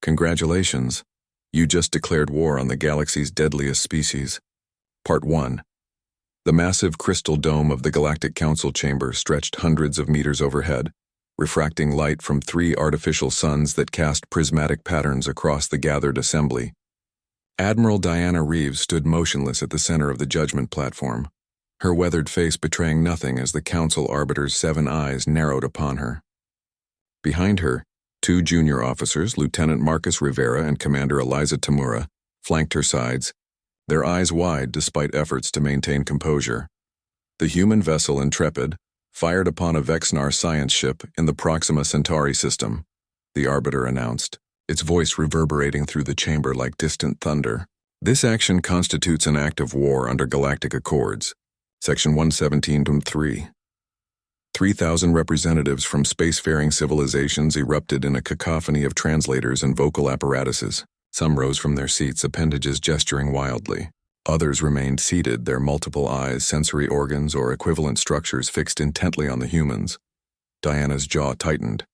Congratulations. You just declared war on the galaxy's deadliest species. Part 1. The massive crystal dome of the Galactic Council chamber stretched hundreds of meters overhead, refracting light from 3 artificial suns that cast prismatic patterns across the gathered assembly. Admiral Diana Reeves stood motionless at the center of the judgment platform, her weathered face betraying nothing as the Council Arbiter's 7 eyes narrowed upon her. Behind her, 2 junior officers, Lieutenant Marcus Rivera and Commander Eliza Tamura, flanked her sides, their eyes wide despite efforts to maintain composure. The human vessel Intrepid fired upon a Vexnar science ship in the Proxima Centauri system, the Arbiter announced, its voice reverberating through the chamber like distant thunder. This action constitutes an act of war under Galactic Accords, Section 117.3. 3,000 representatives from spacefaring civilizations erupted in a cacophony of translators and vocal apparatuses. Some rose from their seats, appendages gesturing wildly. Others remained seated, their multiple eyes, sensory organs, or equivalent structures fixed intently on the humans. Diana's jaw tightened.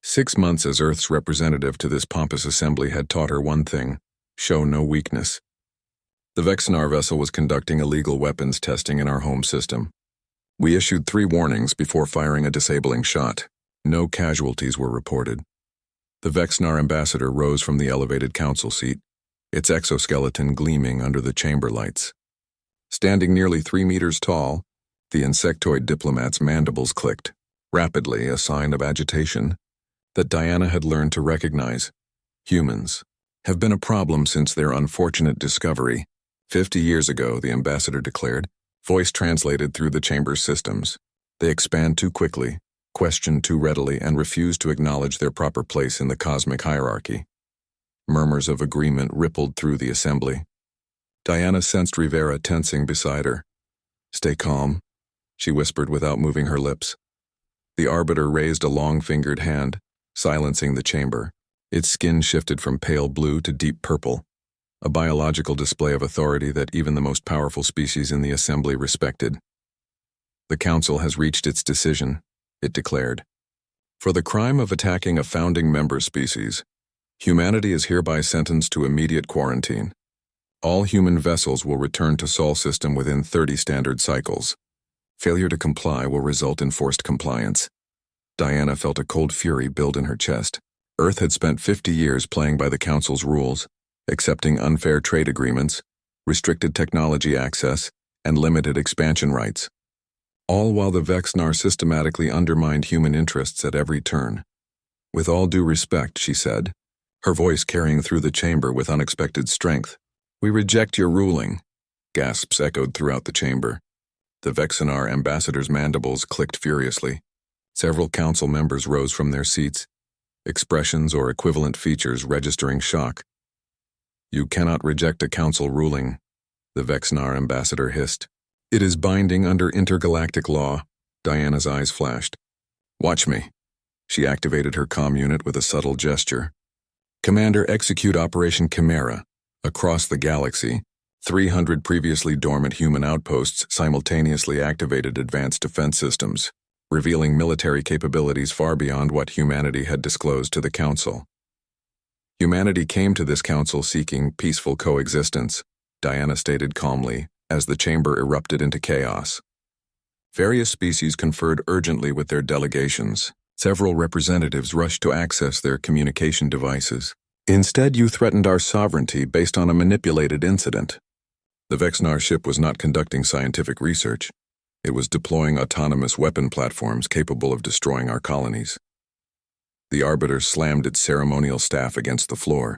6 months as Earth's representative to this pompous assembly had taught her one thing: show no weakness. The Vexnar vessel was conducting illegal weapons testing in our home system. We issued 3 warnings before firing a disabling shot. No casualties were reported. The Vexnar ambassador rose from the elevated council seat, its exoskeleton gleaming under the chamber lights. Standing nearly 3 meters tall, the insectoid diplomat's mandibles clicked, rapidly, a sign of agitation that Diana had learned to recognize. Humans have been a problem since their unfortunate discovery. 50 years ago, the ambassador declared, voice translated through the chamber's systems. They expand too quickly, question too readily, and refuse to acknowledge their proper place in the cosmic hierarchy. Murmurs of agreement rippled through the assembly. Diana sensed Rivera tensing beside her. Stay calm, she whispered without moving her lips. The Arbiter raised a long-fingered hand, silencing the chamber. Its skin shifted from pale blue to deep purple, a biological display of authority that even the most powerful species in the assembly respected. The Council has reached its decision, it declared. For the crime of attacking a founding member species, humanity is hereby sentenced to immediate quarantine. All human vessels will return to Sol system within 30 standard cycles. Failure to comply will result in forced compliance. Diana felt a cold fury build in her chest. Earth had spent 50 years playing by the Council's rules, accepting unfair trade agreements, restricted technology access, and limited expansion rights, all while the Vexnar systematically undermined human interests at every turn. With all due respect, she said, her voice carrying through the chamber with unexpected strength. We reject your ruling. Gasps echoed throughout the chamber. The Vexnar ambassador's mandibles clicked furiously. Several council members rose from their seats, expressions or equivalent features registering shock. You cannot reject a council ruling, the Vexnar ambassador hissed. It is binding under intergalactic law. Diana's eyes flashed. Watch me. She activated her comm unit with a subtle gesture. Commander, execute Operation Chimera. Across the galaxy, 300 previously dormant human outposts simultaneously activated advanced defense systems, revealing military capabilities far beyond what humanity had disclosed to the Council. Humanity came to this council seeking peaceful coexistence, Diana stated calmly, as the chamber erupted into chaos. Various species conferred urgently with their delegations. Several representatives rushed to access their communication devices. Instead, you threatened our sovereignty based on a manipulated incident. The Vexnar ship was not conducting scientific research. It was deploying autonomous weapon platforms capable of destroying our colonies. The Arbiter slammed its ceremonial staff against the floor,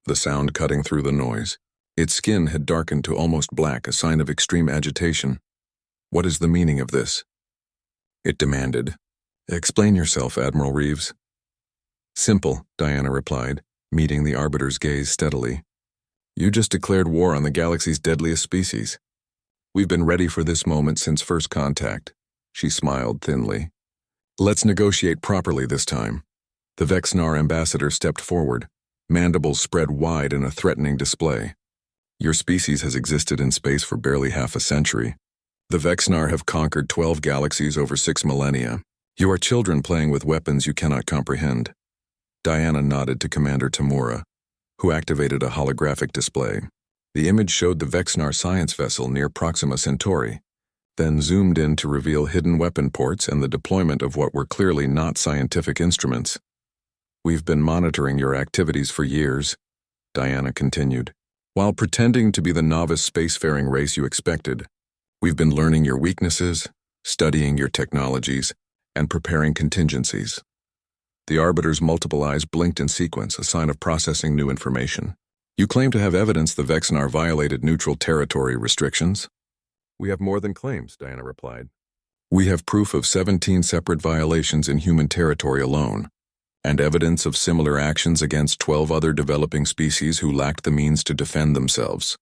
the sound cutting through the noise. Its skin had darkened to almost black, a sign of extreme agitation. What is the meaning of this? It demanded. Explain yourself, Admiral Reeves. Simple, Diana replied, meeting the Arbiter's gaze steadily. You just declared war on the galaxy's deadliest species. We've been ready for this moment since first contact. She smiled thinly. Let's negotiate properly this time. The Vexnar ambassador stepped forward, mandibles spread wide in a threatening display. Your species has existed in space for barely half a century. The Vexnar have conquered 12 galaxies over 6 millennia. You are children playing with weapons you cannot comprehend. Diana nodded to Commander Tamura, who activated a holographic display. The image showed the Vexnar science vessel near Proxima Centauri, then zoomed in to reveal hidden weapon ports and the deployment of what were clearly not scientific instruments. "We've been monitoring your activities for years," Diana continued. "While pretending to be the novice spacefaring race you expected, we've been learning your weaknesses, studying your technologies, and preparing contingencies." The Arbiter's multiple eyes blinked in sequence, a sign of processing new information. "You claim to have evidence the Vexnar violated neutral territory restrictions?" "We have more than claims," Diana replied. "We have proof of 17 separate violations in human territory alone, and evidence of similar actions against 12 other developing species who lacked the means to defend themselves."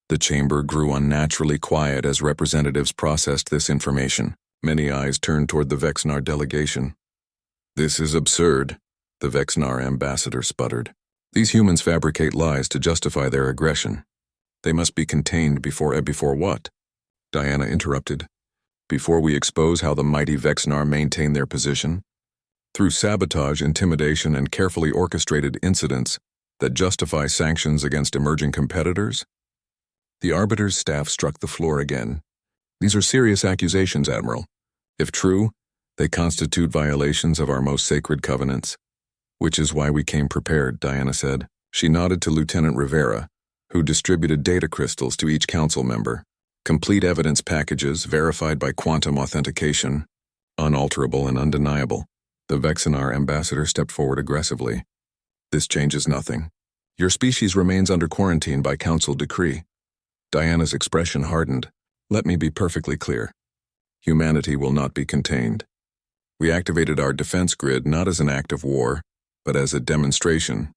The chamber grew unnaturally quiet as representatives processed this information. Many eyes turned toward the Vexnar delegation. "This is absurd," the Vexnar ambassador sputtered. "These humans fabricate lies to justify their aggression. They must be contained before what?" Diana interrupted. "Before we expose how the mighty Vexnar maintain their position, through sabotage, intimidation, and carefully orchestrated incidents that justify sanctions against emerging competitors?" The Arbiter's staff struck the floor again. "These are serious accusations, Admiral. If true, they constitute violations of our most sacred covenants." "Which is why we came prepared," Diana said. She nodded to Lieutenant Rivera, who distributed data crystals to each council member. Complete evidence packages verified by quantum authentication, unalterable and undeniable. The Vexnar ambassador stepped forward aggressively. "This changes nothing. Your species remains under quarantine by council decree." Diana's expression hardened. "Let me be perfectly clear. Humanity will not be contained. We activated our defense grid not as an act of war, but as a demonstration.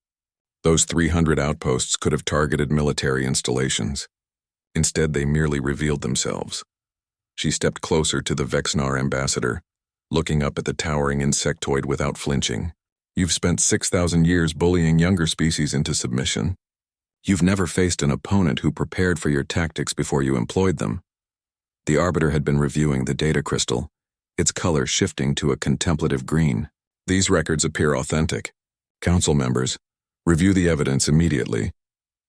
Those 300 outposts could have targeted military installations. Instead, they merely revealed themselves." She stepped closer to the Vexnar ambassador, looking up at the towering insectoid without flinching. "You've spent 6,000 years bullying younger species into submission. You've never faced an opponent who prepared for your tactics before you employed them." The Arbiter had been reviewing the data crystal, its color shifting to a contemplative green. "These records appear authentic. Council members, review the evidence immediately."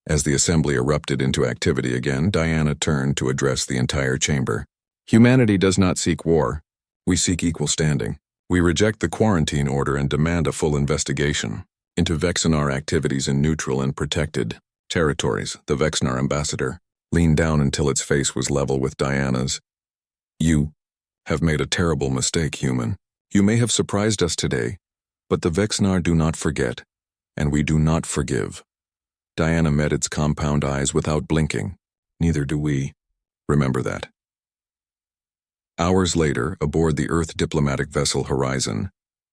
As the assembly erupted into activity again, Diana turned to address the entire chamber. "Humanity does not seek war. We seek equal standing. We reject the quarantine order and demand a full investigation into Vexnar activities in neutral and protected territories." The Vexnar ambassador leaned down until its face was level with Diana's. "You have made a terrible mistake, human. You may have surprised us today, but the Vexnar do not forget, and we do not forgive." Diana met its compound eyes without blinking. "Neither do we. Remember that." Hours later, aboard the Earth diplomatic vessel Horizon,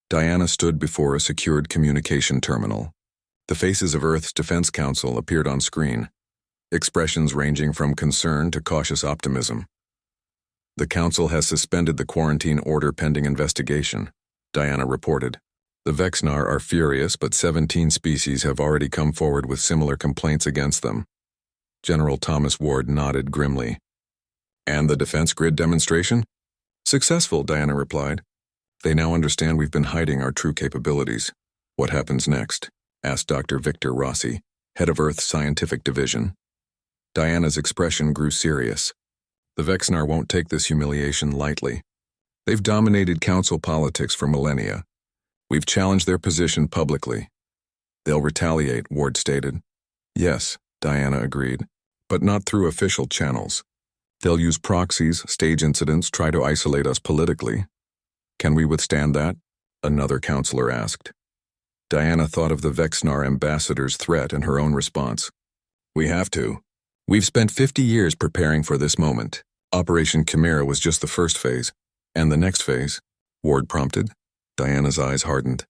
Diana stood before a secured communication terminal. The faces of Earth's Defense Council appeared on screen, expressions ranging from concern to cautious optimism. "The Council has suspended the quarantine order pending investigation," Diana reported. "The Vexnar are furious, but 17 species have already come forward with similar complaints against them." General Thomas Ward nodded grimly. "And the defense grid demonstration?" "Successful," Diana replied. "They now understand we've been hiding our true capabilities." "What happens next?" asked Dr. Victor Rossi, head of Earth's scientific division. Diana's expression grew serious. "The Vexnar won't take this humiliation lightly. They've dominated council politics for millennia. We've challenged their position publicly." "They'll retaliate," Ward stated. "Yes," Diana agreed, "but not through official channels. They'll use proxies, stage incidents, try to isolate us politically." "Can we withstand that?" another counselor asked. Diana thought of the Vexnar ambassador's threat and her own response. "We have to. We've spent 50 years preparing for this moment. Operation Chimera was just the first phase. And the next phase?" Ward prompted. Diana's eyes hardened.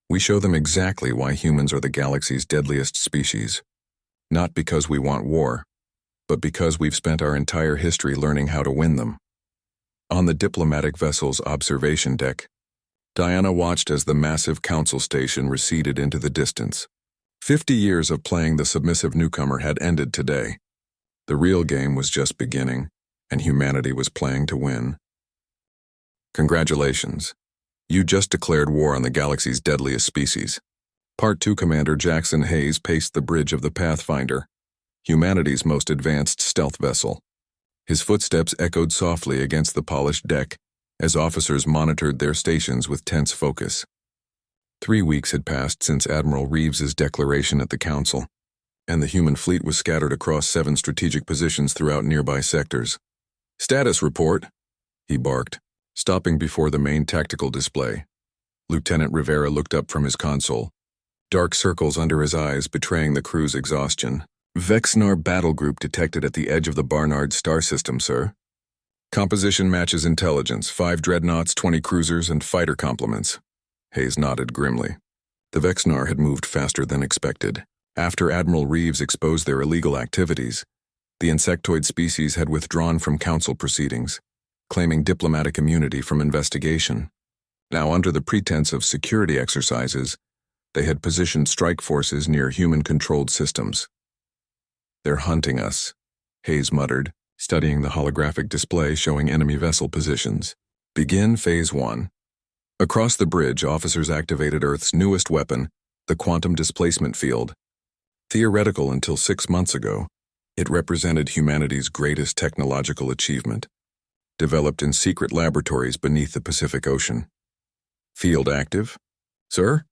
"We show them exactly why humans are the galaxy's deadliest species. Not because we want war, but because we've spent our entire history learning how to win them." On the diplomatic vessel's observation deck, Diana watched as the massive council station receded into the distance. 50 years of playing the submissive newcomer had ended today. The real game was just beginning, and humanity was playing to win. "Congratulations. You just declared war on the galaxy's deadliest species. Part 2 Commander Jackson Hayes paced the bridge of the Pathfinder, humanity's most advanced stealth vessel. His footsteps echoed softly against the polished deck as officers monitored their stations with tense focus. 3 weeks had passed since Admiral Reeves's declaration at the Council, and the human fleet was scattered across 7 strategic positions throughout nearby sectors. "Status report," he barked, stopping before the main tactical display. Lieutenant Rivera looked up from his console, dark circles under his eyes betraying the crew's exhaustion. "Vexnar battle group detected at the edge of the Barnard star system, sir. Composition matches intelligence, 5 dreadnoughts, 20 cruisers, and fighter complements." Hayes nodded grimly. The Vexnar had moved faster than expected. After Admiral Reeves exposed their illegal activities, the insectoid species had withdrawn from Council proceedings, claiming diplomatic immunity from investigation. Now, under the pretense of security exercises, they had positioned strike forces near human-controlled systems. "They're hunting us," Hayes muttered, studying the holographic display showing enemy vessel positions. "Begin Phase 1. Across the bridge, officers activated Earth's newest weapon, the quantum displacement field. Theoretical until 6 months ago, it represented humanity's greatest technological achievement, developed in secret laboratories beneath the Pacific Ocean. "Field active, sir?"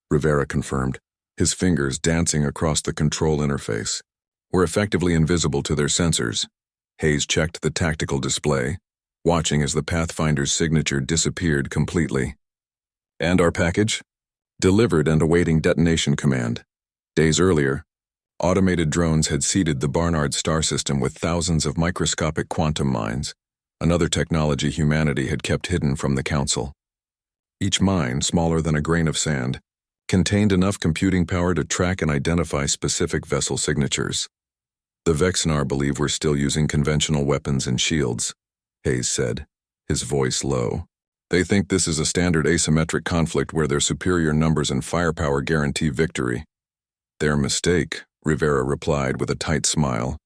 Rivera confirmed, his fingers dancing across the control interface. "We're effectively invisible to their sensors." Hayes checked the tactical display, watching as the Pathfinder's signature disappeared completely. "And our package?" "Delivered and awaiting detonation command." Days earlier, automated drones had seeded the Barnard star system with thousands of microscopic quantum mines, another technology humanity had kept hidden from the Council. Each mine, smaller than a grain of sand, contained enough computing power to track and identify specific vessel signatures. "The Vexnar believe we're still using conventional weapons and shields," Hayes said, his voice low. "They think this is a standard asymmetric conflict where their superior numbers and firepower guarantee victory." "Their mistake," Rivera replied with a tight smile.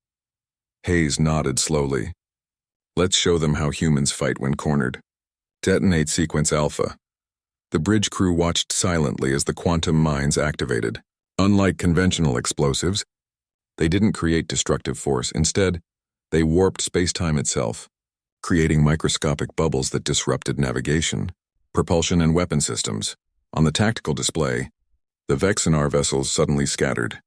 Hayes nodded slowly. "Let's show them how humans fight when cornered. Detonate sequence Alpha." The bridge crew watched silently as the quantum mines activated. Unlike conventional explosives, they didn't create destructive force. Instead, they warped space-time itself, creating microscopic bubbles that disrupted navigation, propulsion, and weapon systems. On the tactical display, the Vexnar vessels suddenly scattered,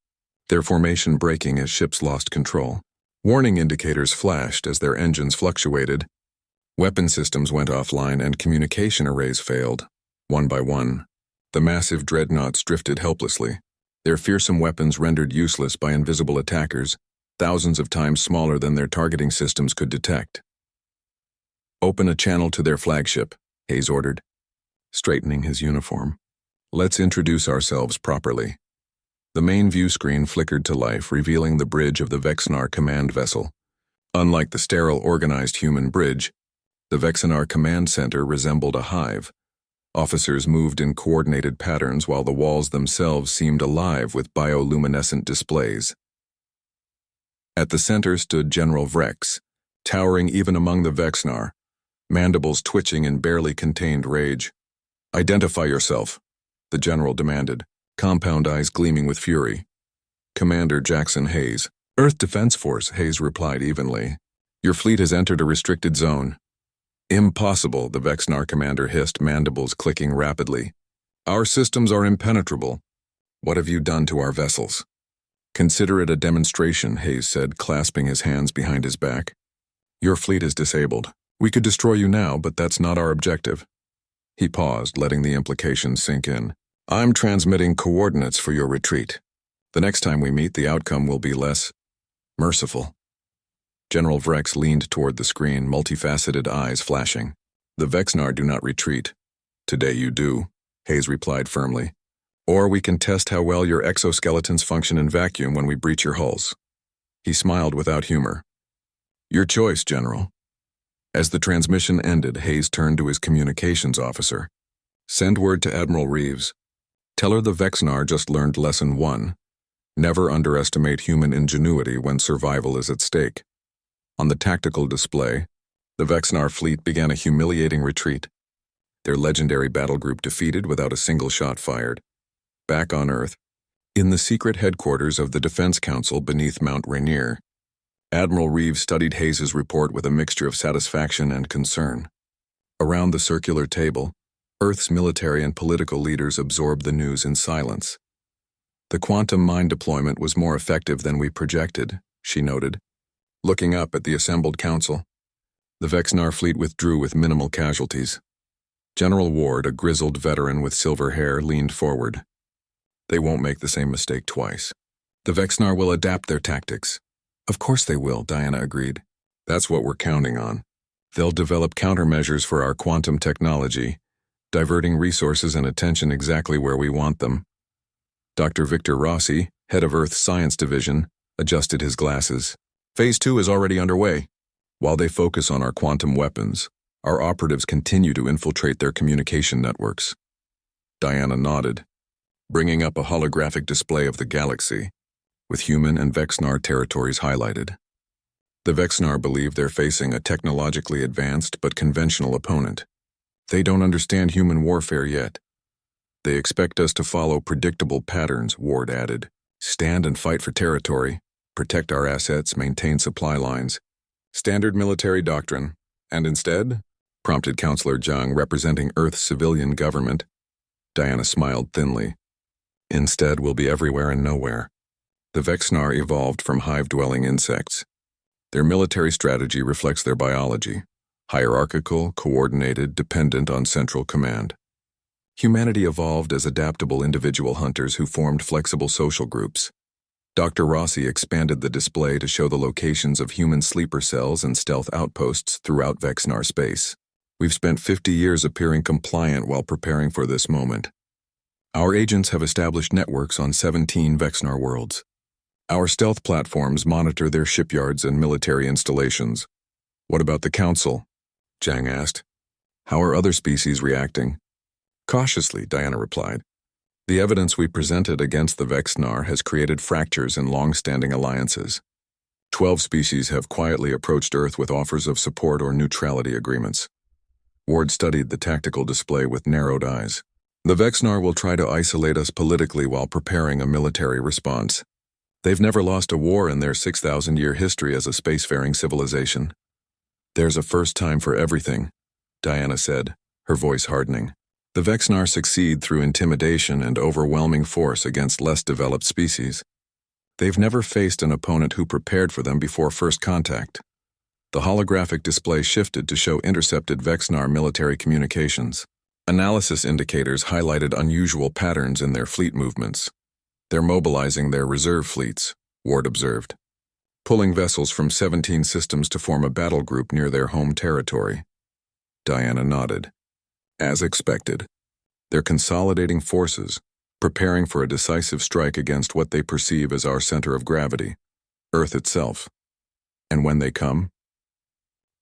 their formation breaking as ships lost control. Warning indicators flashed as their engines fluctuated. Weapon systems went offline and communication arrays failed. One by one, the massive dreadnoughts drifted helplessly, their fearsome weapons rendered useless by invisible attackers, thousands of times smaller than their targeting systems could detect. "Open a channel to their flagship," Hayes ordered, straightening his uniform. "Let's introduce ourselves properly." The main view screen flickered to life, revealing the bridge of the Vexnar command vessel. Unlike the sterile, organized human bridge, the Vexnar command center resembled a hive. Officers moved in coordinated patterns while the walls themselves seemed alive with bioluminescent displays. At the center stood General Vrex, towering even among the Vexnar, mandibles twitching in barely contained rage. "Identify yourself," the general demanded, compound eyes gleaming with fury. "Commander Jackson Hayes." "Earth Defense Force," Hayes replied evenly. "Your fleet has entered a restricted zone." "Impossible," the Vexnar commander hissed, mandibles clicking rapidly. "Our systems are impenetrable. What have you done to our vessels?" "Consider it a demonstration," Hayes said, clasping his hands behind his back. "Your fleet is disabled. We could destroy you now, but that's not our objective." He paused, letting the implications sink in. "I'm transmitting coordinates for your retreat. The next time we meet, the outcome will be less merciful." General Vrex leaned toward the screen, multifaceted eyes flashing. "The Vexnar do not retreat. Today you do," Hayes replied firmly. "Or we can test how well your exoskeletons function in vacuum when we breach your hulls." He smiled without humor. "Your choice, General." As the transmission ended, Hayes turned to his communications officer. "Send word to Admiral Reeves. Tell her the Vexnar just learned Lesson 1. Never underestimate human ingenuity when survival is at stake." On the tactical display, the Vexnar fleet began a humiliating retreat, their legendary battle group defeated without a single shot fired. Back on Earth, in the secret headquarters of the Defense Council beneath Mount Rainier, Admiral Reeves studied Hayes's report with a mixture of satisfaction and concern. Around the circular table, Earth's military and political leaders absorbed the news in silence. The quantum mine deployment was more effective than we projected, she noted. Looking up at the assembled council, the Vexnar fleet withdrew with minimal casualties. General Ward, a grizzled veteran with silver hair, leaned forward. They won't make the same mistake twice. The Vexnar will adapt their tactics. Of course they will, Diana agreed. That's what we're counting on. They'll develop countermeasures for our quantum technology, diverting resources and attention exactly where we want them. Dr. Victor Rossi, head of Earth's Science Division, adjusted his glasses. Phase 2 is already underway. While they focus on our quantum weapons, our operatives continue to infiltrate their communication networks. Diana nodded, bringing up a holographic display of the galaxy, with human and Vexnar territories highlighted. The Vexnar believe they're facing a technologically advanced but conventional opponent. They don't understand human warfare yet. They expect us to follow predictable patterns, Ward added. Stand and fight for territory, protect our assets, maintain supply lines. Standard military doctrine. And instead? Prompted Counselor Zhang, representing Earth's civilian government. Diana smiled thinly. Instead, we'll be everywhere and nowhere. The Vexnar evolved from hive-dwelling insects. Their military strategy reflects their biology. Hierarchical, coordinated, dependent on central command. Humanity evolved as adaptable individual hunters who formed flexible social groups. Dr. Rossi expanded the display to show the locations of human sleeper cells and stealth outposts throughout Vexnar space. We've spent 50 years appearing compliant while preparing for this moment. Our agents have established networks on 17 Vexnar worlds. Our stealth platforms monitor their shipyards and military installations. What about the Council? Zhang asked. How are other species reacting? Cautiously, Diana replied. The evidence we presented against the Vexnar has created fractures in long-standing alliances. 12 species have quietly approached Earth with offers of support or neutrality agreements. Ward studied the tactical display with narrowed eyes. The Vexnar will try to isolate us politically while preparing a military response. They've never lost a war in their 6,000-year history as a spacefaring civilization. There's a first time for everything, Diana said, her voice hardening. The Vexnar succeed through intimidation and overwhelming force against less developed species. They've never faced an opponent who prepared for them before first contact. The holographic display shifted to show intercepted Vexnar military communications. Analysis indicators highlighted unusual patterns in their fleet movements. They're mobilizing their reserve fleets, Ward observed, pulling vessels from 17 systems to form a battle group near their home territory. Diana nodded. As expected, they're consolidating forces, preparing for a decisive strike against what they perceive as our center of gravity, Earth itself. And when they come?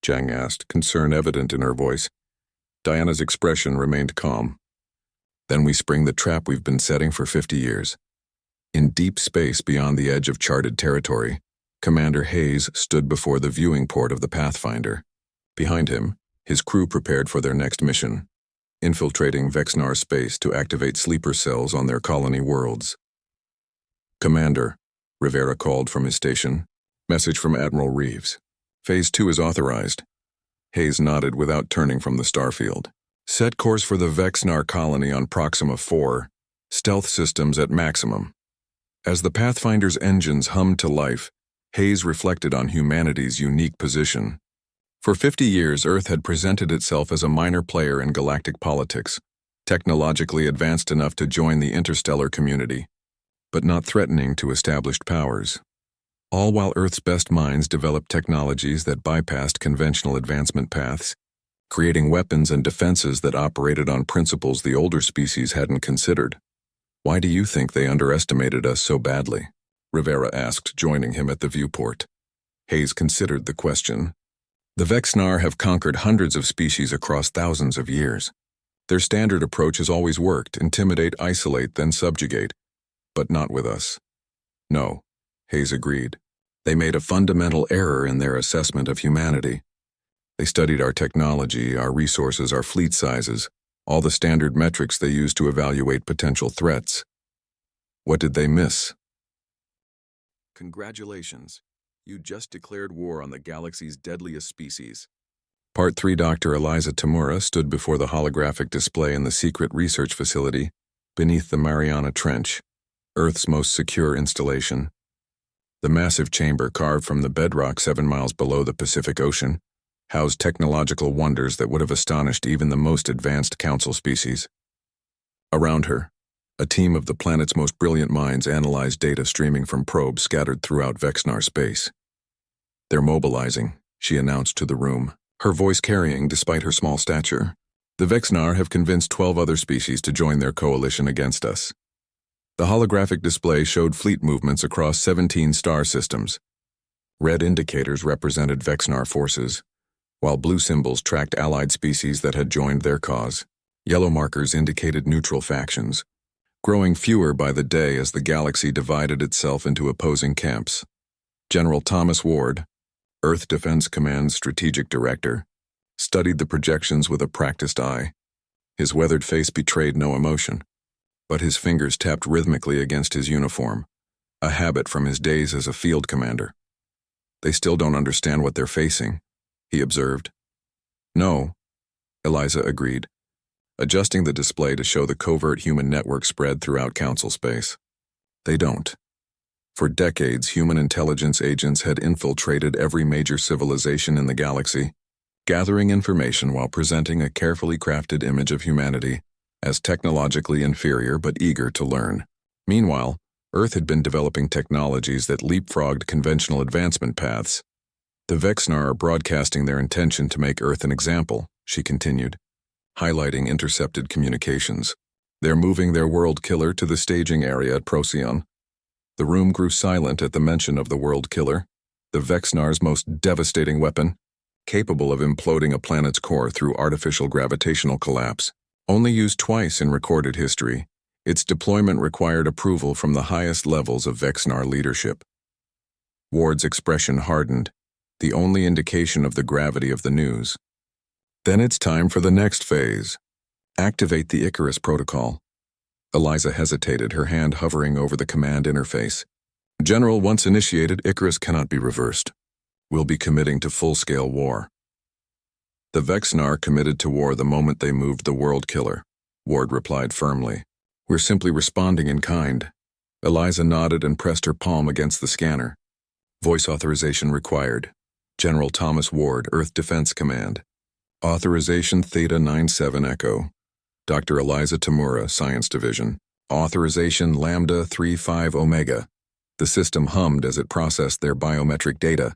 Zhang asked, concern evident in her voice. Diana's expression remained calm. Then we spring the trap we've been setting for 50 years. In deep space beyond the edge of charted territory, Commander Hayes stood before the viewing port of the Pathfinder. Behind him, his crew prepared for their next mission, infiltrating Vexnar space to activate sleeper cells on their colony worlds. Commander, Rivera called from his station. Message from Admiral Reeves. Phase 2 is authorized. Hayes nodded without turning from the starfield. Set course for the Vexnar colony on Proxima 4, stealth systems at maximum. As the Pathfinder's engines hummed to life, Hayes reflected on humanity's unique position. For 50 years, Earth had presented itself as a minor player in galactic politics, technologically advanced enough to join the interstellar community, but not threatening to established powers. All while Earth's best minds developed technologies that bypassed conventional advancement paths, creating weapons and defenses that operated on principles the older species hadn't considered. Why do you think they underestimated us so badly? Rivera asked, joining him at the viewport. Hayes considered the question. The Vexnar have conquered hundreds of species across thousands of years. Their standard approach has always worked: intimidate, isolate, then subjugate. But not with us. No, Hayes agreed. They made a fundamental error in their assessment of humanity. They studied our technology, our resources, our fleet sizes, all the standard metrics they use to evaluate potential threats. What did they miss? Congratulations. You just declared war on the galaxy's deadliest species. Part 3. Dr. Eliza Tamura stood before the holographic display in the secret research facility beneath the Mariana Trench, Earth's most secure installation. The massive chamber carved from the bedrock 7 miles below the Pacific Ocean housed technological wonders that would have astonished even the most advanced council species. Around her, a team of the planet's most brilliant minds analyzed data streaming from probes scattered throughout Vexnar space. "They're mobilizing," she announced to the room, her voice carrying despite her small stature. "The Vexnar have convinced 12 other species to join their coalition against us." The holographic display showed fleet movements across 17 star systems. Red indicators represented Vexnar forces, while blue symbols tracked allied species that had joined their cause. Yellow markers indicated neutral factions, growing fewer by the day as the galaxy divided itself into opposing camps. General Thomas Ward, Earth Defense Command's strategic director, studied the projections with a practiced eye. His weathered face betrayed no emotion, but his fingers tapped rhythmically against his uniform, a habit from his days as a field commander. "They still don't understand what they're facing," he observed. "No," Eliza agreed, adjusting the display to show the covert human network spread throughout council space. "They don't. For decades, human intelligence agents had infiltrated every major civilization in the galaxy, gathering information while presenting a carefully crafted image of humanity as technologically inferior but eager to learn. Meanwhile, Earth had been developing technologies that leapfrogged conventional advancement paths. The Vexnar are broadcasting their intention to make Earth an example," she continued, highlighting intercepted communications. "They're moving their world killer to the staging area at Procyon." The room grew silent at the mention of the world killer, the Vexnar's most devastating weapon, capable of imploding a planet's core through artificial gravitational collapse. Only used twice in recorded history, its deployment required approval from the highest levels of Vexnar leadership. Ward's expression hardened, the only indication of the gravity of the news. "Then it's time for the next phase. Activate the Icarus protocol." Eliza hesitated, her hand hovering over the command interface. "General, once initiated, Icarus cannot be reversed. We'll be committing to full-scale war." "The Vexnar committed to war the moment they moved the world killer," Ward replied firmly. "We're simply responding in kind." Eliza nodded and pressed her palm against the scanner. "Voice authorization required. General Thomas Ward, Earth Defense Command. Authorization Theta 97 Echo. Dr. Eliza Tamura, Science Division. Authorization Lambda 35 Omega." The system hummed as it processed their biometric data.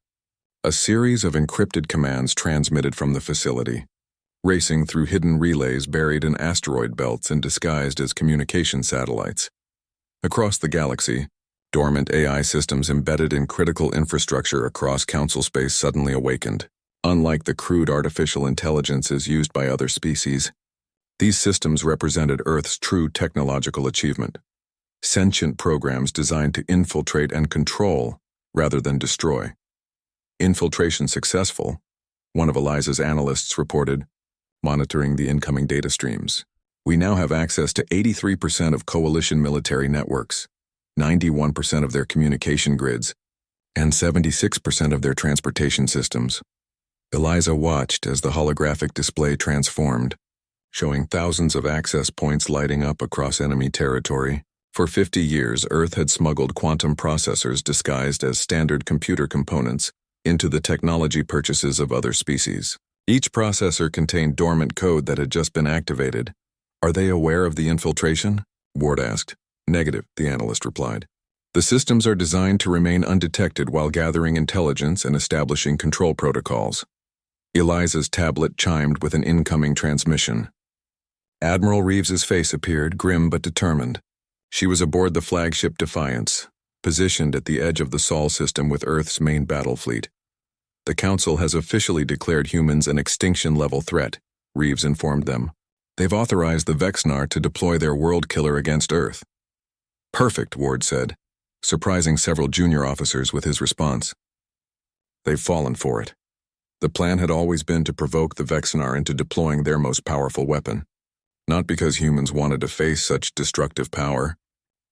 A series of encrypted commands transmitted from the facility, racing through hidden relays buried in asteroid belts and disguised as communication satellites. Across the galaxy, dormant AI systems embedded in critical infrastructure across council space suddenly awakened. Unlike the crude artificial intelligences used by other species, these systems represented Earth's true technological achievement. Sentient programs designed to infiltrate and control rather than destroy. "Infiltration successful," one of Eliza's analysts reported, monitoring the incoming data streams. "We now have access to 83% of coalition military networks, 91% of their communication grids, and 76% of their transportation systems." Eliza watched as the holographic display transformed, showing thousands of access points lighting up across enemy territory. For 50 years, Earth had smuggled quantum processors disguised as standard computer components into the technology purchases of other species. Each processor contained dormant code that had just been activated. "Are they aware of the infiltration?" Ward asked. "Negative," the analyst replied. "The systems are designed to remain undetected while gathering intelligence and establishing control protocols." Eliza's tablet chimed with an incoming transmission. Admiral Reeves's face appeared, grim but determined. She was aboard the flagship Defiance, positioned at the edge of the Sol system with Earth's main battle fleet. "The Council has officially declared humans an extinction-level threat," Reeves informed them. "They've authorized the Vexnar to deploy their world killer against Earth." "Perfect," Ward said, surprising several junior officers with his response. "They've fallen for it. The plan had always been to provoke the Vexnar into deploying their most powerful weapon, not because humans wanted to face such destructive power,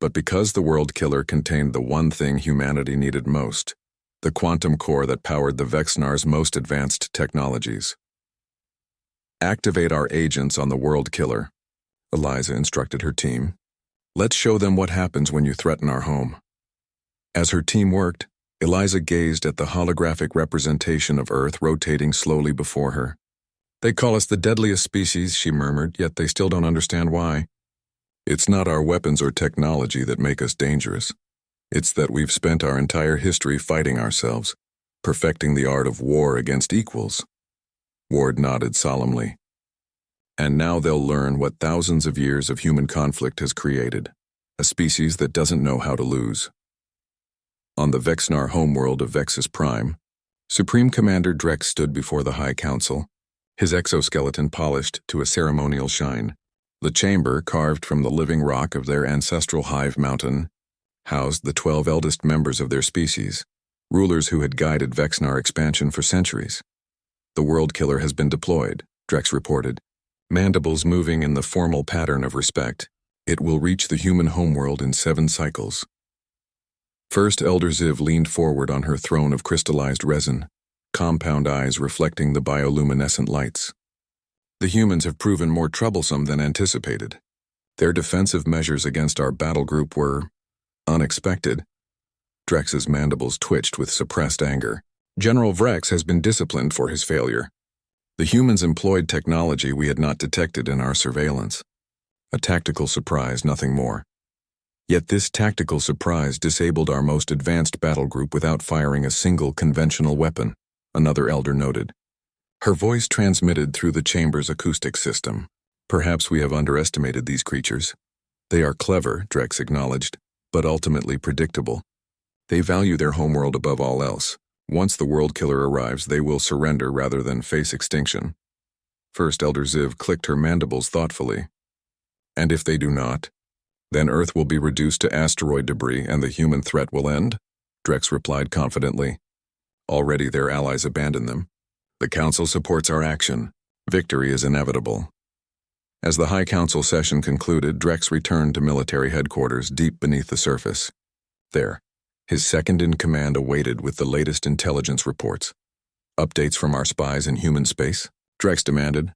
But because the world killer contained the one thing humanity needed most, the quantum core that powered the Vexnar's most advanced technologies. Activate our agents on the world killer, Eliza instructed her team. Let's show them what happens when you threaten our home. As her team worked, Eliza gazed at the holographic representation of Earth rotating slowly before her. They call us the deadliest species, she murmured, yet they still don't understand why. It's not our weapons or technology that make us dangerous. It's that we've spent our entire history fighting ourselves, perfecting the art of war against equals. Ward nodded solemnly. And now they'll learn what thousands of years of human conflict has created, a species that doesn't know how to lose. On the Vexnar homeworld of Vexus Prime, Supreme Commander Drex stood before the High Council, his exoskeleton polished to a ceremonial shine. The chamber, carved from the living rock of their ancestral hive mountain, housed the 12 eldest members of their species, rulers who had guided Vexnar expansion for centuries. The world killer has been deployed, Drex reported, mandibles moving in the formal pattern of respect. It will reach the human homeworld in 7 cycles. First, Elder Ziv leaned forward on her throne of crystallized resin, compound eyes reflecting the bioluminescent lights. The humans have proven more troublesome than anticipated. Their defensive measures against our battle group were unexpected. Drex's mandibles twitched with suppressed anger. General Vrex has been disciplined for his failure. The humans employed technology we had not detected in our surveillance. A tactical surprise, nothing more. Yet this tactical surprise disabled our most advanced battle group without firing a single conventional weapon, another elder noted. Her voice transmitted through the chamber's acoustic system. Perhaps we have underestimated these creatures. They are clever, Drex acknowledged, but ultimately predictable. They value their homeworld above all else. Once the world killer arrives, they will surrender rather than face extinction. First, Elder Ziv clicked her mandibles thoughtfully. And if they do not, then Earth will be reduced to asteroid debris and the human threat will end? Drex replied confidently. Already their allies abandon them. The Council supports our action. Victory is inevitable. As the High Council session concluded, Drex returned to military headquarters deep beneath the surface. There, his second-in-command awaited with the latest intelligence reports. Updates from our spies in human space? Drex demanded.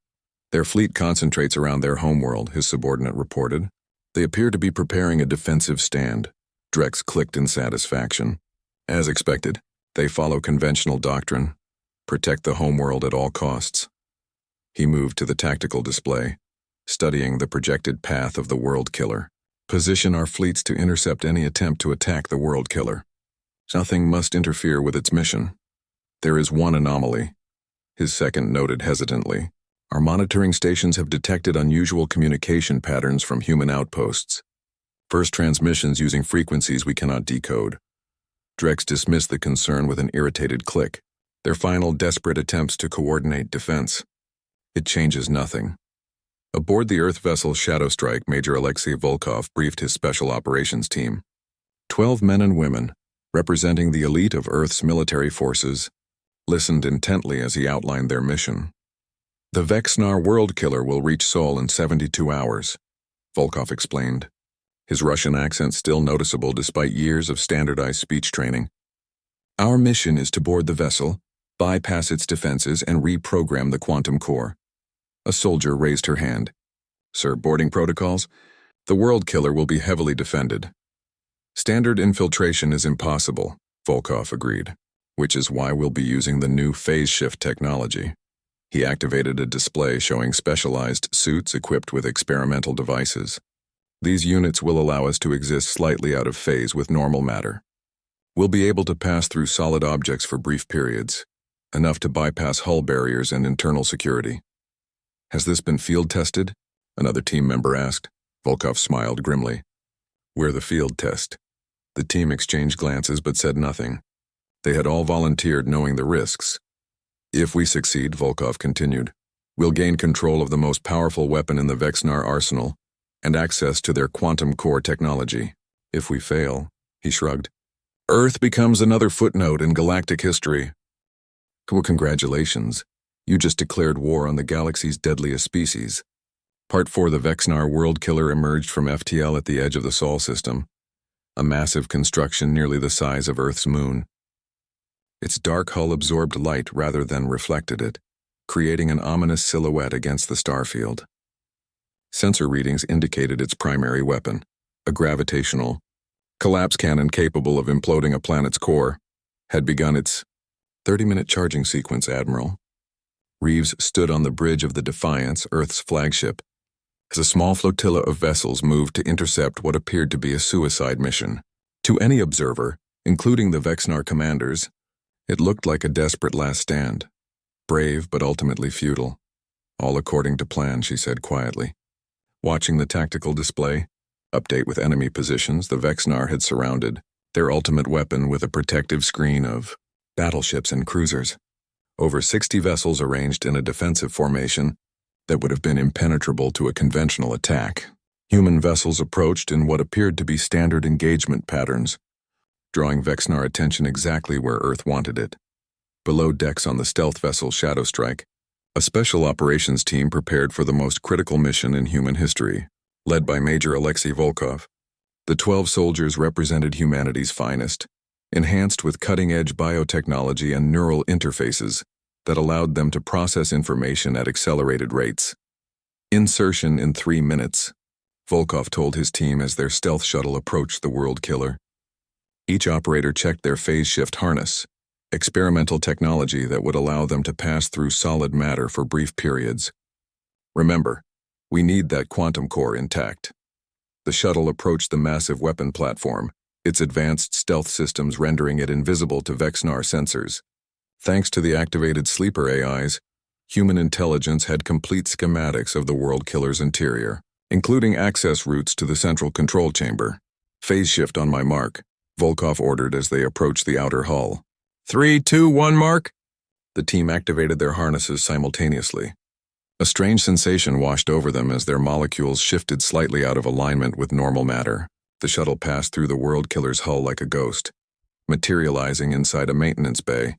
Their fleet concentrates around their homeworld, his subordinate reported. They appear to be preparing a defensive stand. Drex clicked in satisfaction. As expected, they follow conventional doctrine. Protect the homeworld at all costs. He moved to the tactical display, studying the projected path of the world killer. Position our fleets to intercept any attempt to attack the world killer. Nothing must interfere with its mission. There is one anomaly, his second noted hesitantly. Our monitoring stations have detected unusual communication patterns from human outposts. First transmissions using frequencies we cannot decode. Drex dismissed the concern with an irritated click. Their final desperate attempts to coordinate defense. It changes nothing. Aboard the Earth vessel Shadow Strike, Major Alexei Volkov briefed his special operations team. 12 men and women, representing the elite of Earth's military forces, listened intently as he outlined their mission. The Vexnar world killer will reach Sol in 72 hours, Volkov explained, his Russian accent still noticeable despite years of standardized speech training. Our mission is to board the vessel, bypass its defenses, and reprogram the quantum core. A soldier raised her hand. Sir, boarding protocols? The world killer will be heavily defended. Standard infiltration is impossible, Volkov agreed, which is why we'll be using the new phase shift technology. He activated a display showing specialized suits equipped with experimental devices. These units will allow us to exist slightly out of phase with normal matter. We'll be able to pass through solid objects for brief periods, enough to bypass hull barriers and internal security. Has this been field tested? Another team member asked. Volkov smiled grimly. We're the field test. The team exchanged glances but said nothing. They had all volunteered knowing the risks. If we succeed, Volkov continued, we'll gain control of the most powerful weapon in the Vexnar arsenal and access to their quantum core technology. If we fail, he shrugged, Earth becomes another footnote in galactic history. Well, congratulations. You just declared war on the galaxy's deadliest species. Part 4, the Vexnar world killer emerged from FTL at the edge of the Sol system, a massive construction nearly the size of Earth's moon. Its dark hull absorbed light rather than reflected it, creating an ominous silhouette against the starfield. Sensor readings indicated its primary weapon, a gravitational collapse cannon capable of imploding a planet's core, had begun its 30-minute charging sequence, Admiral. Reeves stood on the bridge of the Defiance, Earth's flagship, as a small flotilla of vessels moved to intercept what appeared to be a suicide mission. To any observer, including the Vexnar commanders, it looked like a desperate last stand. Brave but ultimately futile. All according to plan, she said quietly. Watching the tactical display, update with enemy positions, the Vexnar had surrounded their ultimate weapon with a protective screen of battleships and cruisers. Over 60 vessels arranged in a defensive formation that would have been impenetrable to a conventional attack. Human vessels approached in what appeared to be standard engagement patterns, drawing Vexnar attention exactly where Earth wanted it. Below decks on the stealth vessel Shadow Strike, a special operations team prepared for the most critical mission in human history, led by Major Alexei Volkov. The 12 soldiers represented humanity's finest, enhanced with cutting-edge biotechnology and neural interfaces that allowed them to process information at accelerated rates. Insertion in 3 minutes, Volkov told his team as their stealth shuttle approached the World Killer. Each operator checked their phase shift harness, experimental technology that would allow them to pass through solid matter for brief periods. Remember, we need that quantum core intact. The shuttle approached the massive weapon platform, its advanced stealth systems rendering it invisible to Vexnar sensors. Thanks to the activated sleeper AIs, human intelligence had complete schematics of the World Killer's interior, including access routes to the central control chamber. Phase shift on my mark, Volkov ordered as they approached the outer hull. 3, 2, 1, mark! The team activated their harnesses simultaneously. A strange sensation washed over them as their molecules shifted slightly out of alignment with normal matter. The shuttle passed through the World Killer's hull like a ghost, materializing inside a maintenance bay.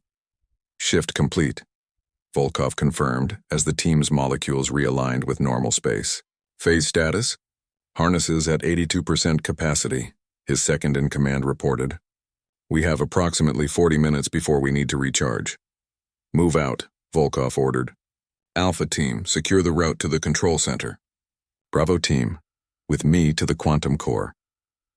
Shift complete, Volkov confirmed as the team's molecules realigned with normal space. Phase status? Harnesses at 82% capacity, his second-in-command reported. We have approximately 40 minutes before we need to recharge. Move out, Volkov ordered. Alpha team, secure the route to the control center. Bravo team, with me to the quantum core.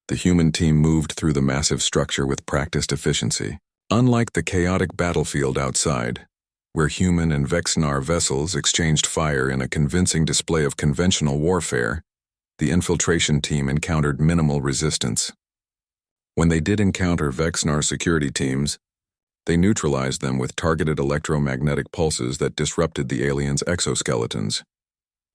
The human team moved through the massive structure with practiced efficiency. Unlike the chaotic battlefield outside, where human and Vexnar vessels exchanged fire in a convincing display of conventional warfare, the infiltration team encountered minimal resistance. When they did encounter Vexnar security teams, they neutralized them with targeted electromagnetic pulses that disrupted the aliens' exoskeletons.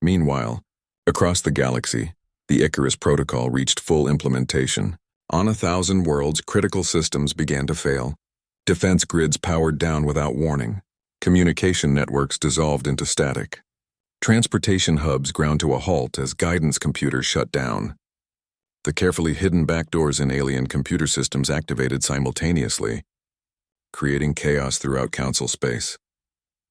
Meanwhile, across the galaxy, the Icarus Protocol reached full implementation. On 1,000 worlds, critical systems began to fail. Defense grids powered down without warning. Communication networks dissolved into static. Transportation hubs ground to a halt as guidance computers shut down. The carefully hidden backdoors in alien computer systems activated simultaneously, creating chaos throughout Council space.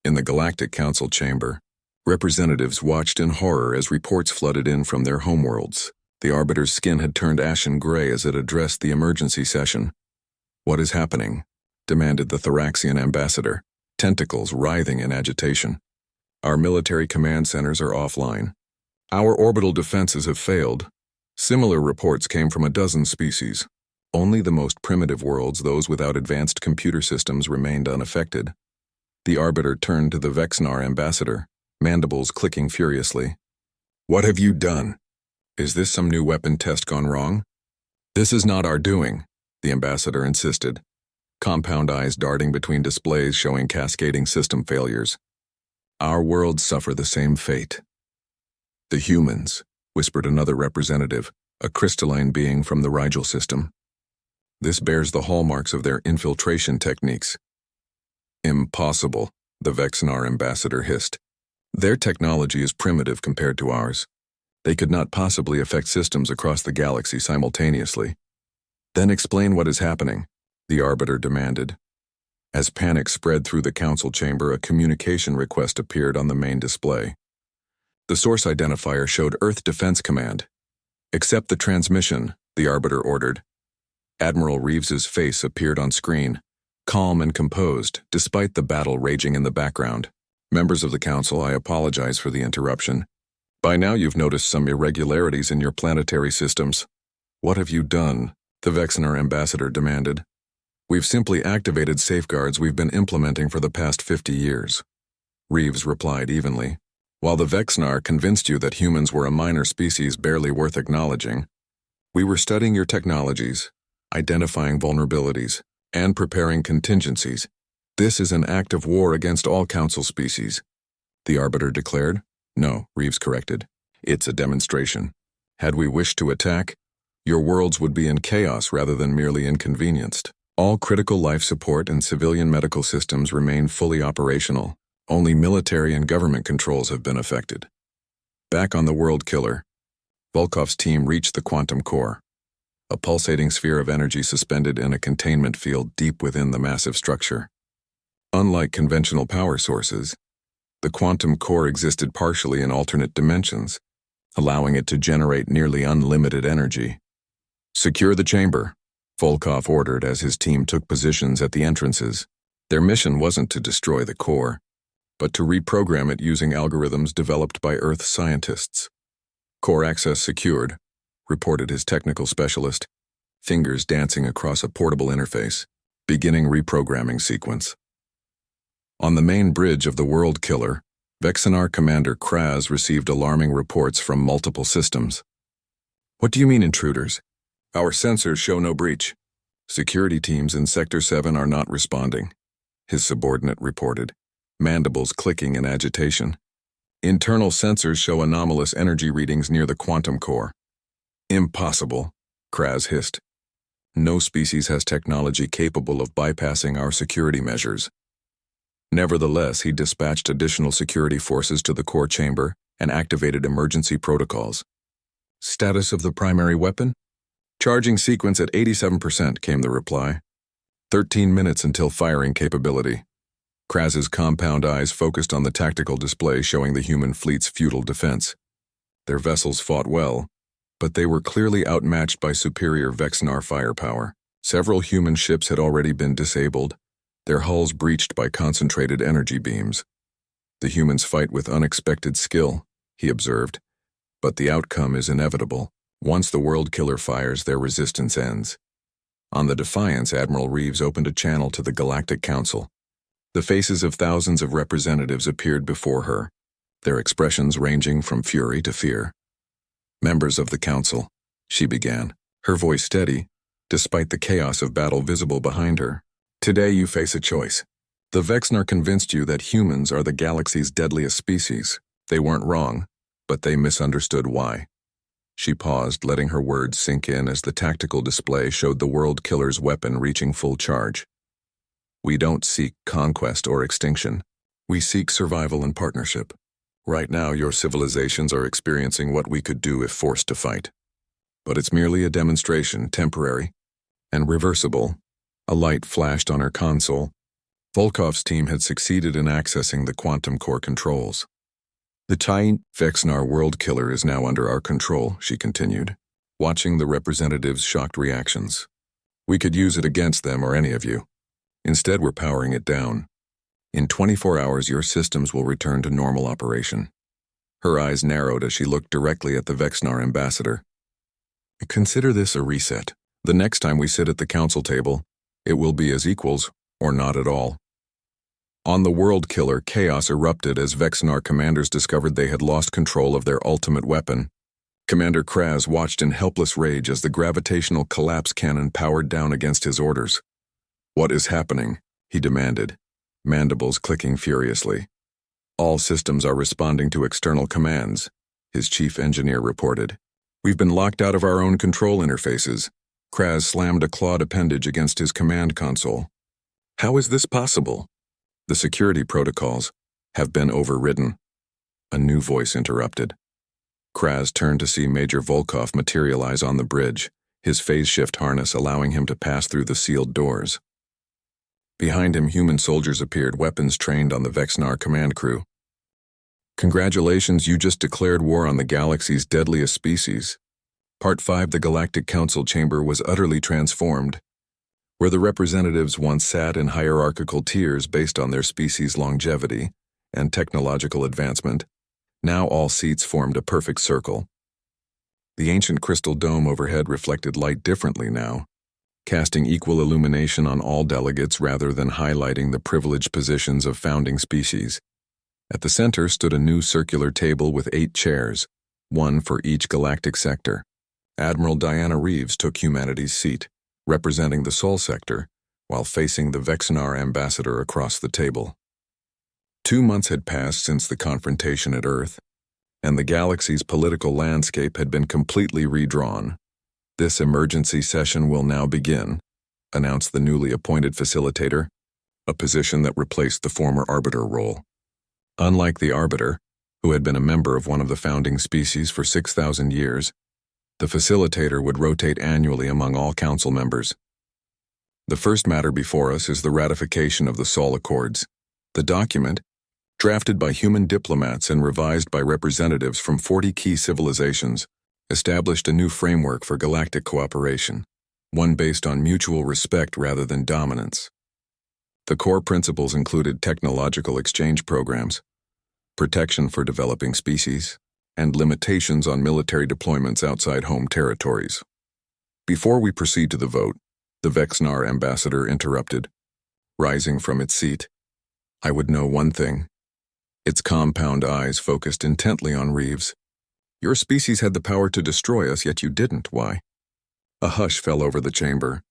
In the Galactic Council chamber, representatives watched in horror as reports flooded in from their homeworlds. The Arbiter's skin had turned ashen gray as it addressed the emergency session. "What is happening?" demanded the Thoraxian ambassador, tentacles writhing in agitation. "Our military command centers are offline. Our orbital defenses have failed." Similar reports came from a dozen species. Only the most primitive worlds, those without advanced computer systems, remained unaffected. The Arbiter turned to the Vexnar ambassador, mandibles clicking furiously. "What have you done? Is this some new weapon test gone wrong?" "This is not our doing," the ambassador insisted, compound eyes darting between displays showing cascading system failures. "Our worlds suffer the same fate." "The humans," whispered another representative, a crystalline being from the Rigel system. "This bears the hallmarks of their infiltration techniques." "Impossible," the Vexnar ambassador hissed. "Their technology is primitive compared to ours. They could not possibly affect systems across the galaxy simultaneously." "Then explain what is happening," the Arbiter demanded. As panic spread through the council chamber, a communication request appeared on the main display. The source identifier showed Earth Defense Command. "Accept the transmission," the Arbiter ordered. Admiral Reeves's face appeared on screen, calm and composed, despite the battle raging in the background. Members of the Council, I apologize for the interruption. By now you've noticed some irregularities in your planetary systems. What have you done? The Vexnar ambassador demanded. We've simply activated safeguards we've been implementing for the past 50 years. Reeves replied evenly. While the Vexnar convinced you that humans were a minor species barely worth acknowledging, we were studying your technologies, identifying vulnerabilities, and preparing contingencies. This is an act of war against all Council species. The Arbiter declared. No, Reeves corrected. It's a demonstration. Had we wished to attack, your worlds would be in chaos rather than merely inconvenienced. All critical life support and civilian medical systems remain fully operational. Only military and government controls have been affected. Back on the World Killer, Volkov's team reached the quantum core, a pulsating sphere of energy suspended in a containment field deep within the massive structure. Unlike conventional power sources, the quantum core existed partially in alternate dimensions, allowing it to generate nearly unlimited energy. Secure the chamber, Volkov ordered as his team took positions at the entrances. Their mission wasn't to destroy the core, but to reprogram it using algorithms developed by Earth scientists. Core access secured, reported his technical specialist, fingers dancing across a portable interface, beginning reprogramming sequence. On the main bridge of the World Killer, Vexnar Commander Kraz received alarming reports from multiple systems. What do you mean, intruders? Our sensors show no breach. Security teams in Sector 7 are not responding, his subordinate reported, mandibles clicking in agitation. Internal sensors show anomalous energy readings near the quantum core. Impossible, Kraz hissed. No species has technology capable of bypassing our security measures. Nevertheless, he dispatched additional security forces to the core chamber and activated emergency protocols. Status of the primary weapon? Charging sequence at 87%, came the reply. 13 minutes until firing capability. Kraz's compound eyes focused on the tactical display showing the human fleet's futile defense. Their vessels fought well, but they were clearly outmatched by superior Vexnar firepower. Several human ships had already been disabled, their hulls breached by concentrated energy beams. The humans fight with unexpected skill, he observed, but the outcome is inevitable. Once the World Killer fires, their resistance ends. On the Defiance, Admiral Reeves opened a channel to the Galactic Council. The faces of thousands of representatives appeared before her, their expressions ranging from fury to fear. Members of the Council, she began, her voice steady, despite the chaos of battle visible behind her. Today you face a choice. The Vexnar convinced you that humans are the galaxy's deadliest species. They weren't wrong, but they misunderstood why. She paused, letting her words sink in as the tactical display showed the World Killer's weapon reaching full charge. We don't seek conquest or extinction. We seek survival and partnership. Right now, your civilizations are experiencing what we could do if forced to fight. But it's merely a demonstration, temporary and reversible. A light flashed on her console. Volkov's team had succeeded in accessing the quantum core controls. The giant Vexnar World Killer is now under our control, she continued, watching the representatives' shocked reactions. We could use it against them or any of you. Instead, we're powering it down. In 24 hours, your systems will return to normal operation. Her eyes narrowed as she looked directly at the Vexnar ambassador. Consider this a reset. The next time we sit at the council table, it will be as equals or not at all. On the World Killer, chaos erupted as Vexnar commanders discovered they had lost control of their ultimate weapon. Commander Kraz watched in helpless rage as the gravitational collapse cannon powered down against his orders. What is happening? He demanded, mandibles clicking furiously. All systems are responding to external commands, his chief engineer reported. We've been locked out of our own control interfaces. Kraz slammed a clawed appendage against his command console. How is this possible? The security protocols have been overridden. A new voice interrupted. Kraz turned to see Major Volkov materialize on the bridge, his phase shift harness allowing him to pass through the sealed doors. Behind him, human soldiers appeared, weapons trained on the Vexnar command crew. Congratulations, you just declared war on the galaxy's deadliest species. Part 5 The Galactic Council Chamber was utterly transformed. Where the representatives once sat in hierarchical tiers based on their species' longevity and technological advancement, now all seats formed a perfect circle. The ancient crystal dome overhead reflected light differently now, casting equal illumination on all delegates rather than highlighting the privileged positions of founding species. At the center stood a new circular table with 8 chairs, one for each galactic sector. Admiral Diana Reeves took humanity's seat, representing the Sol sector, while facing the Vexnar ambassador across the table. 2 months had passed since the confrontation at Earth, and the galaxy's political landscape had been completely redrawn. This emergency session will now begin, announced the newly appointed facilitator, a position that replaced the former arbiter role. Unlike the arbiter, who had been a member of one of the founding species for 6,000 years, the facilitator would rotate annually among all council members. The first matter before us is the ratification of the Sol Accords. The document, drafted by human diplomats and revised by representatives from 40 key civilizations, established a new framework for galactic cooperation, one based on mutual respect rather than dominance. The core principles included technological exchange programs, protection for developing species, and limitations on military deployments outside home territories. Before we proceed to the vote, the Vexnar ambassador interrupted, rising from its seat. I would know one thing. Its compound eyes focused intently on Reeves. Your species had the power to destroy us, yet you didn't. Why? A hush fell over the chamber.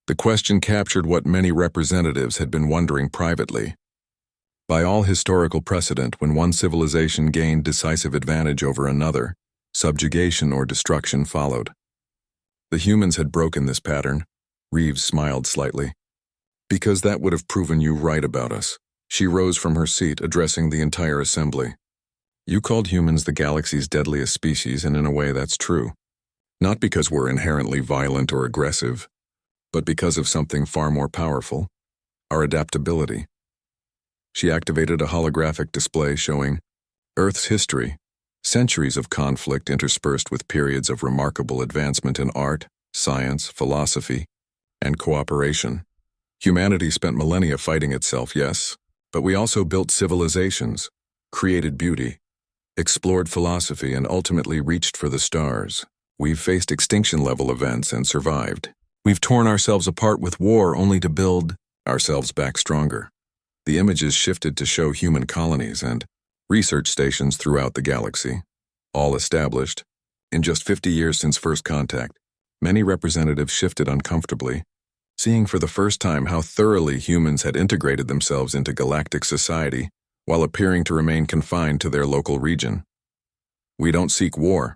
The question captured what many representatives had been wondering privately. By all historical precedent, when one civilization gained decisive advantage over another, subjugation or destruction followed. The humans had broken this pattern. Reeves smiled slightly. Because that would have proven you right about us. She rose from her seat, addressing the entire assembly. You called humans the galaxy's deadliest species, and in a way that's true. Not because we're inherently violent or aggressive, but because of something far more powerful, our adaptability. She activated a holographic display showing Earth's history, centuries of conflict interspersed with periods of remarkable advancement in art, science, philosophy, and cooperation. Humanity spent millennia fighting itself, yes, but we also built civilizations, created beauty, explored philosophy, and ultimately reached for the stars. We've faced extinction-level events and survived. We've torn ourselves apart with war only to build ourselves back stronger. The images shifted to show human colonies and research stations throughout the galaxy, all established. In just 50 years since first contact, many representatives shifted uncomfortably, seeing for the first time how thoroughly humans had integrated themselves into galactic society while appearing to remain confined to their local region. We don't seek war,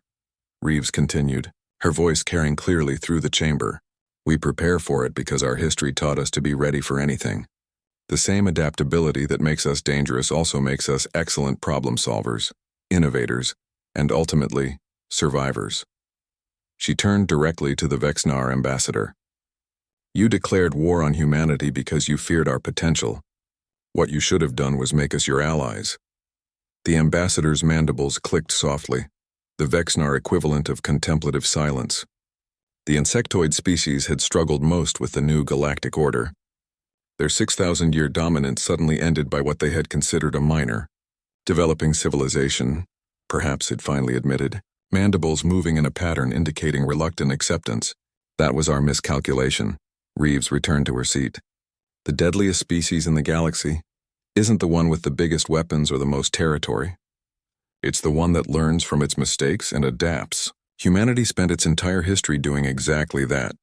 Reeves continued, her voice carrying clearly through the chamber. We prepare for it because our history taught us to be ready for anything. The same adaptability that makes us dangerous also makes us excellent problem solvers, innovators, and ultimately, survivors. She turned directly to the Vexnar ambassador. You declared war on humanity because you feared our potential. What you should have done was make us your allies. The ambassador's mandibles clicked softly, the Vexnar equivalent of contemplative silence. The insectoid species had struggled most with the new galactic order. Their 6,000-year dominance suddenly ended by what they had considered a minor, developing civilization, perhaps it finally admitted, mandibles moving in a pattern indicating reluctant acceptance. That was our miscalculation. Reeves returned to her seat. The deadliest species in the galaxy isn't the one with the biggest weapons or the most territory. It's the one that learns from its mistakes and adapts. Humanity spent its entire history doing exactly that.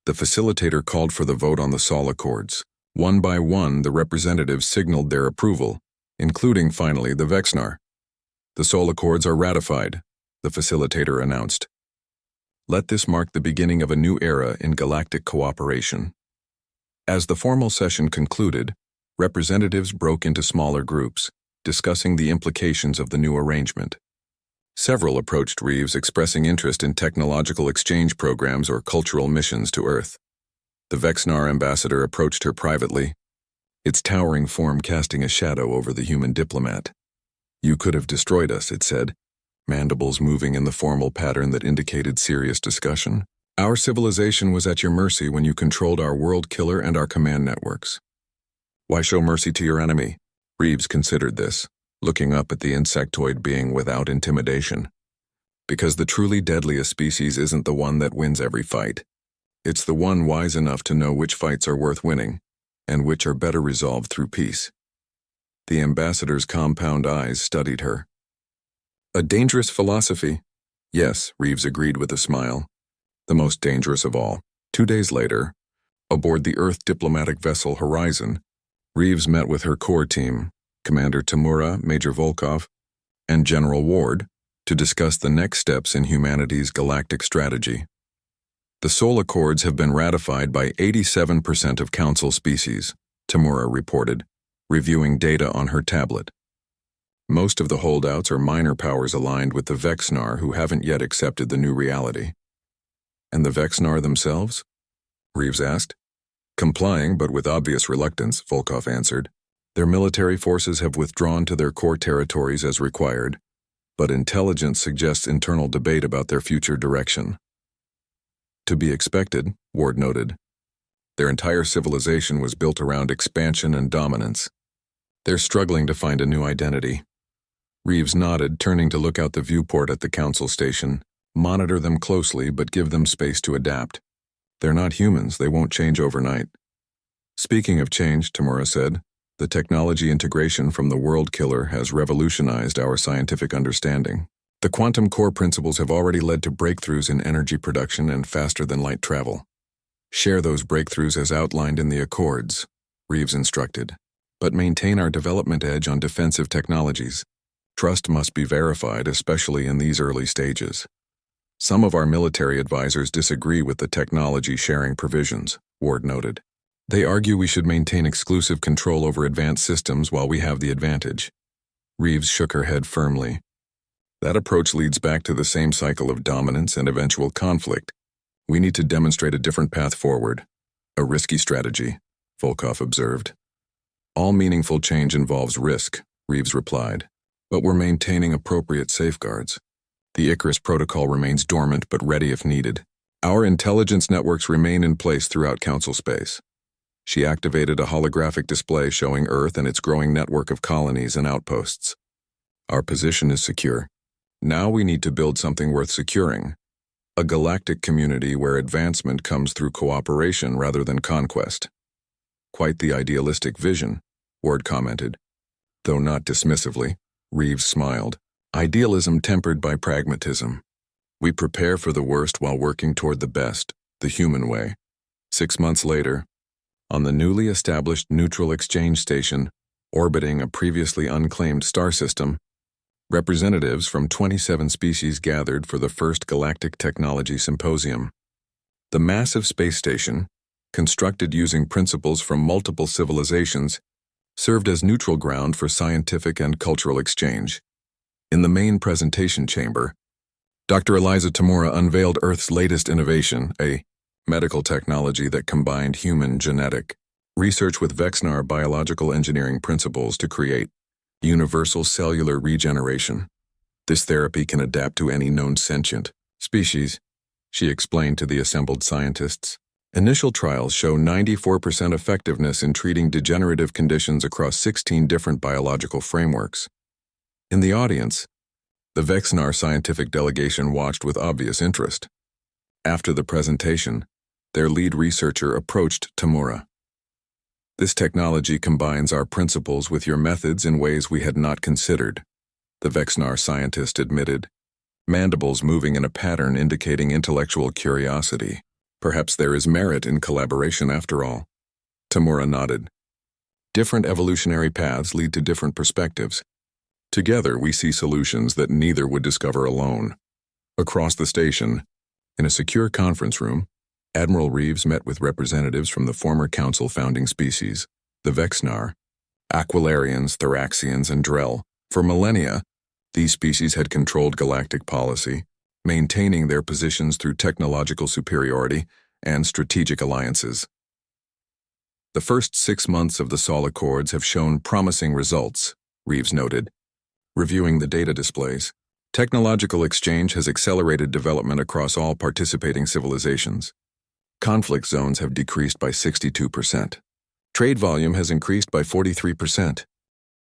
The facilitator called for the vote on the Sol Accords. One by one, the representatives signaled their approval, including, finally, the Vexnar. The Sol Accords are ratified, the facilitator announced. Let this mark the beginning of a new era in galactic cooperation. As the formal session concluded, representatives broke into smaller groups, discussing the implications of the new arrangement. Several approached Reeves expressing interest in technological exchange programs or cultural missions to Earth. The Vexnar ambassador approached her privately, its towering form casting a shadow over the human diplomat. You could have destroyed us, it said, mandibles moving in the formal pattern that indicated serious discussion. Our civilization was at your mercy when you controlled our world killer and our command networks. Why show mercy to your enemy? Reeves considered this, looking up at the insectoid being without intimidation. Because the truly deadliest species isn't the one that wins every fight. It's the one wise enough to know which fights are worth winning, and which are better resolved through peace. The ambassador's compound eyes studied her. A dangerous philosophy. Yes, Reeves agreed with a smile. The most dangerous of all. 2 days later, aboard the Earth diplomatic vessel Horizon, Reeves met with her core team, Commander Tamura, Major Volkov, and General Ward, to discuss the next steps in humanity's galactic strategy. The Sol Accords have been ratified by 87% of Council species, Tamura reported, reviewing data on her tablet. Most of the holdouts are minor powers aligned with the Vexnar who haven't yet accepted the new reality. And the Vexnar themselves? Reeves asked. Complying, but with obvious reluctance, Volkov answered. Their military forces have withdrawn to their core territories as required, but intelligence suggests internal debate about their future direction. To be expected, Ward noted. Their entire civilization was built around expansion and dominance. They're struggling to find a new identity. Reeves nodded, turning to look out the viewport at the Council station. Monitor them closely, but give them space to adapt. They're not humans, they won't change overnight. Speaking of change, Tamura said, the technology integration from the World Killer has revolutionized our scientific understanding. The quantum core principles have already led to breakthroughs in energy production and faster-than-light travel. Share those breakthroughs as outlined in the Accords, Reeves instructed, but maintain our development edge on defensive technologies. Trust must be verified, especially in these early stages. Some of our military advisors disagree with the technology sharing provisions, Ward noted. They argue we should maintain exclusive control over advanced systems while we have the advantage. Reeves shook her head firmly. That approach leads back to the same cycle of dominance and eventual conflict. We need to demonstrate a different path forward. A risky strategy, Volkov observed. All meaningful change involves risk, Reeves replied, but we're maintaining appropriate safeguards. The Icarus protocol remains dormant but ready if needed. Our intelligence networks remain in place throughout Council space. She activated a holographic display showing Earth and its growing network of colonies and outposts. Our position is secure. Now we need to build something worth securing. A galactic community where advancement comes through cooperation rather than conquest. Quite the idealistic vision, Ward commented. Though not dismissively, Reeves smiled. Idealism tempered by pragmatism. We prepare for the worst while working toward the best, the human way. 6 months later, on the newly established neutral exchange station, orbiting a previously unclaimed star system, representatives from 27 species gathered for the first Galactic Technology Symposium. The massive space station, constructed using principles from multiple civilizations, served as neutral ground for scientific and cultural exchange. In the main presentation chamber, Dr. Eliza Tamura unveiled Earth's latest innovation, a medical technology that combined human genetic research with Vexnar biological engineering principles to create universal cellular regeneration. This therapy can adapt to any known sentient species, she explained to the assembled scientists. Initial trials show 94% effectiveness in treating degenerative conditions across 16 different biological frameworks. In the audience, the Vexnar scientific delegation watched with obvious interest. After the presentation, their lead researcher approached Tamura. This technology combines our principles with your methods in ways we had not considered, the Vexnar scientist admitted, mandibles moving in a pattern indicating intellectual curiosity. Perhaps there is merit in collaboration after all. Tamura nodded. Different evolutionary paths lead to different perspectives. Together, we see solutions that neither would discover alone. Across the station, in a secure conference room, Admiral Reeves met with representatives from the former Council founding species, the Vexnar, Aquilarians, Thoraxians, and Drell. For millennia, these species had controlled galactic policy, maintaining their positions through technological superiority and strategic alliances. The first 6 months of the Sol Accords have shown promising results, Reeves noted, reviewing the data displays. Technological exchange has accelerated development across all participating civilizations. Conflict zones have decreased by 62%. Trade volume has increased by 43%.